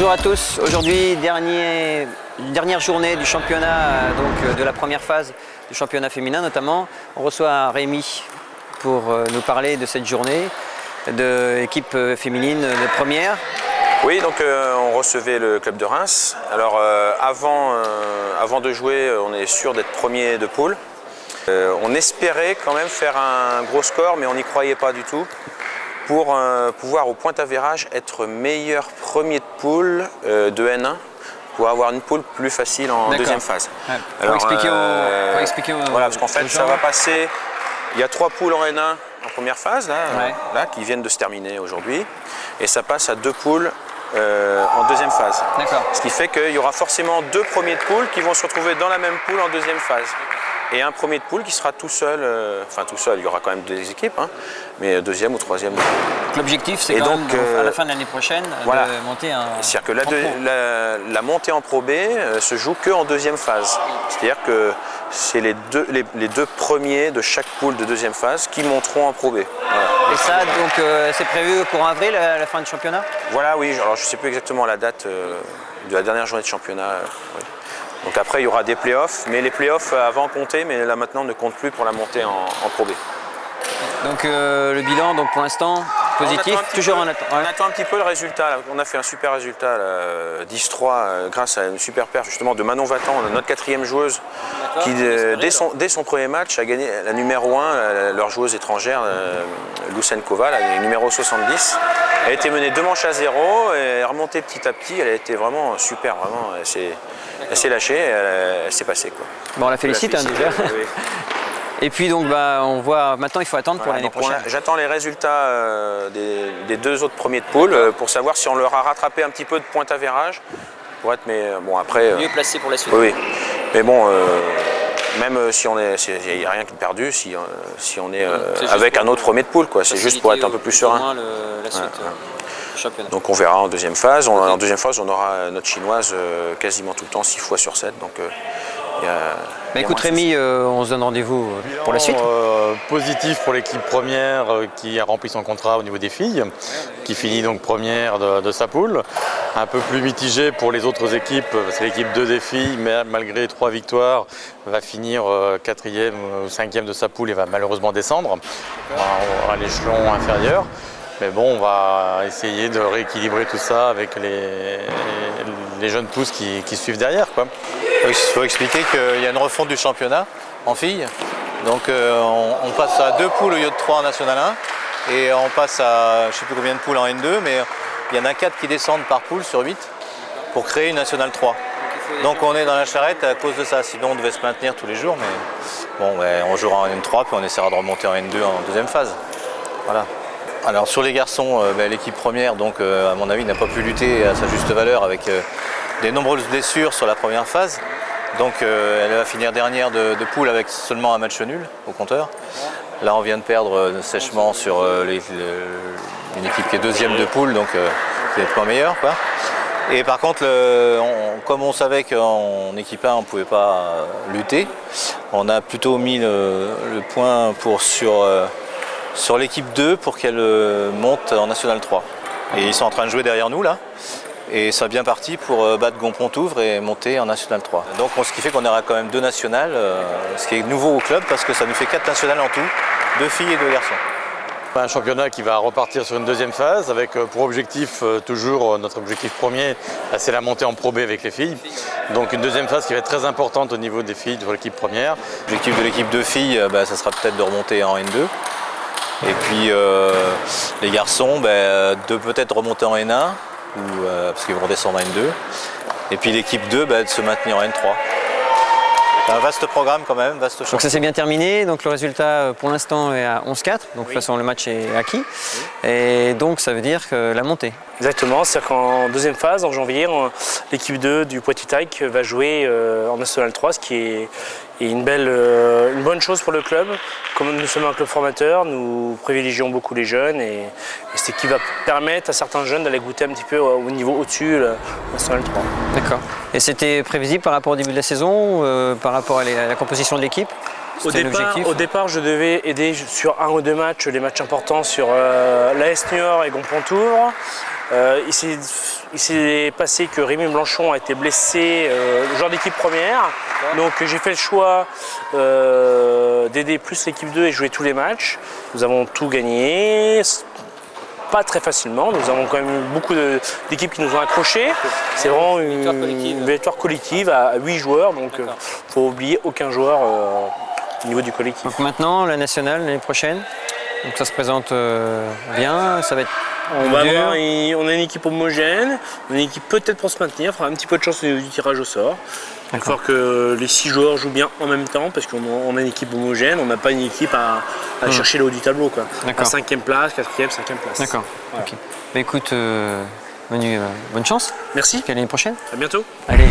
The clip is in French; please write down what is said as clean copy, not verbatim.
Bonjour à tous, aujourd'hui dernière journée du championnat, donc de la première phase du championnat féminin notamment. On reçoit Rémi pour nous parler de cette journée de l'équipe féminine de première. Oui, donc on recevait le club de Reims. Alors avant de jouer, on est sûr d'être premier de poule. On espérait quand même faire un gros score, mais on n'y croyait pas du tout, pour pouvoir au point-avérage être meilleur premier de poule de N1, pour avoir une poule plus facile en deuxième phase. Ouais. Alors, pour expliquer voilà, parce qu'en fait ça va passer, il y a 3 poules en N1 en première phase là, qui viennent de se terminer aujourd'hui, et ça passe à 2 poules en deuxième phase. Ce qui fait qu'il y aura forcément 2 premiers de poule qui vont se retrouver dans la même poule en deuxième phase. Et un premier de poule qui sera tout seul, enfin tout seul, il y aura quand même des équipes, hein, mais deuxième ou troisième. L'objectif c'est quand même à la fin de l'année prochaine de monter un... C'est-à-dire que la montée en Pro B se joue qu'en deuxième phase. C'est-à-dire que c'est les deux premiers de chaque poule de deuxième phase qui monteront en Pro B. Voilà. Et ça, donc c'est prévu courant avril, à la fin du championnat? Voilà, oui. Alors je ne sais plus exactement la date de la dernière journée de championnat. Oui. Donc après il y aura des playoffs, mais les playoffs avant comptaient, mais là maintenant ne comptent plus pour la montée en Pro B. Donc le bilan, donc pour l'instant positif, toujours en attente. On attend un petit peu le résultat. Là. On a fait un super résultat, 10-3, grâce à une super perf justement de Manon Vatan, notre 4e joueuse, qui dès son premier match a gagné la numéro 1, leur joueuse étrangère, Lusenkova, la numéro 70. Elle a été menée 2 manches à 0 et est remontée petit à petit. Elle a été vraiment super, vraiment. Elle s'est lâchée, elle s'est passée. Quoi. Bon, on la félicite hein, déjà. Oui. Et puis donc on voit maintenant il faut attendre pour l'année prochaine. J'attends les résultats des 2 autres premiers de poule pour savoir si on leur a rattrapé un petit peu de point-avérage pour être bon après mieux placé pour la suite. Oui. Mais bon même si on est, il n'y a rien de perdu si on est avec un autre premier de poule quoi. C'est juste pour être un peu plus serein. La suite. Championnat. Donc on verra en deuxième phase. En deuxième phase, on aura notre chinoise quasiment tout le temps, 6 fois sur 7. Donc, écoute Rémi, on se donne rendez-vous pour la suite. Positif pour l'équipe première qui a rempli son contrat au niveau des filles, qui finit donc première de sa poule. Un peu plus mitigé pour les autres équipes, parce que l'équipe 2 des filles, mais malgré 3 victoires, va finir 4e ou 5e de sa poule et va malheureusement descendre à l'échelon inférieur. Mais bon, on va essayer de rééquilibrer tout ça avec les jeunes pousses qui suivent derrière, quoi. Il faut expliquer qu'il y a une refonte du championnat en filles. Donc on passe à 2 poules au lieu de 3 en National 1. Et on passe à je ne sais plus combien de poules en N2, mais il y en a 4 qui descendent par poule sur 8 pour créer une National 3. Donc on est dans la charrette à cause de ça. Sinon on devait se maintenir tous les jours. Mais bon, on jouera en N3 puis on essaiera de remonter en N2 en deuxième phase. Voilà. Alors sur les garçons, l'équipe première, donc, à mon avis, n'a pas pu lutter à sa juste valeur avec des nombreuses blessures sur la première phase. Donc elle va finir dernière de poule avec seulement un match nul au compteur. Là on vient de perdre sèchement sur une équipe qui est 2e de poule, donc qui est pas meilleure, quoi. Et par contre, comme on savait qu'en équipe 1 on ne pouvait pas lutter, on a plutôt mis le point sur l'équipe 2 pour qu'elle monte en National 3. Et ils sont en train de jouer derrière nous là. Et ça bien parti pour battre Gon-Pontouvre et monter en National 3. Donc ce qui fait qu'on aura quand même 2 nationales, ce qui est nouveau au club parce que ça nous fait 4 nationales en tout, 2 filles et 2 garçons. Un championnat qui va repartir sur une deuxième phase avec pour objectif toujours notre objectif premier, c'est la montée en Pro B avec les filles. Donc une deuxième phase qui va être très importante au niveau des filles de l'équipe première. L'objectif de l'équipe de filles, ça sera peut-être de remonter en N2. Et puis les garçons, de peut-être remonter en N1, parce qu'ils vont descendre en N2. Et puis l'équipe 2, de se maintenir en N3. C'est un vaste programme quand même, vaste champ. Donc ça s'est bien terminé, donc le résultat pour l'instant est à 11-4, donc de toute façon le match est acquis. Et donc ça veut dire que la montée. Exactement, c'est-à-dire qu'en deuxième phase, en janvier, l'équipe 2 du Poitiers-Taille va jouer en National 3, ce qui est une bonne chose pour le club. Comme nous sommes un club formateur, nous privilégions beaucoup les jeunes et c'est ce qui va permettre à certains jeunes d'aller goûter un petit peu au niveau au-dessus, le National 3. D'accord. Et c'était prévisible par rapport au début de la saison, par rapport à la composition de l'équipe? C'était l'objectif. Au départ, je devais aider sur 1 ou 2 matchs, les matchs importants sur l'AS Niort et Gonpontour. Il s'est passé que Rémi Blanchon a été blessé, joueur d'équipe première. Donc j'ai fait le choix d'aider plus l'équipe 2 et jouer tous les matchs. Nous avons tout gagné. Pas très facilement, nous avons quand même eu beaucoup d'équipes qui nous ont accrochés. C'est vraiment une victoire collective à 8 joueurs, donc il ne faut oublier aucun joueur au niveau du collectif. Donc maintenant, la nationale l'année prochaine, donc ça se présente bien, ça va être On a dur. une équipe homogène, une équipe peut-être pour se maintenir, il faudra un petit peu de chance au niveau du tirage au sort. Il va falloir que les 6 joueurs jouent bien en même temps parce qu'on a une équipe homogène, on n'a pas une équipe à chercher le haut du tableau. À 5e place, 4e, 5e place. D'accord. Voilà. Ok. Bah, écoute, Manu, bonne chance. Merci, Puis à l'année prochaine. à bientôt. Allez.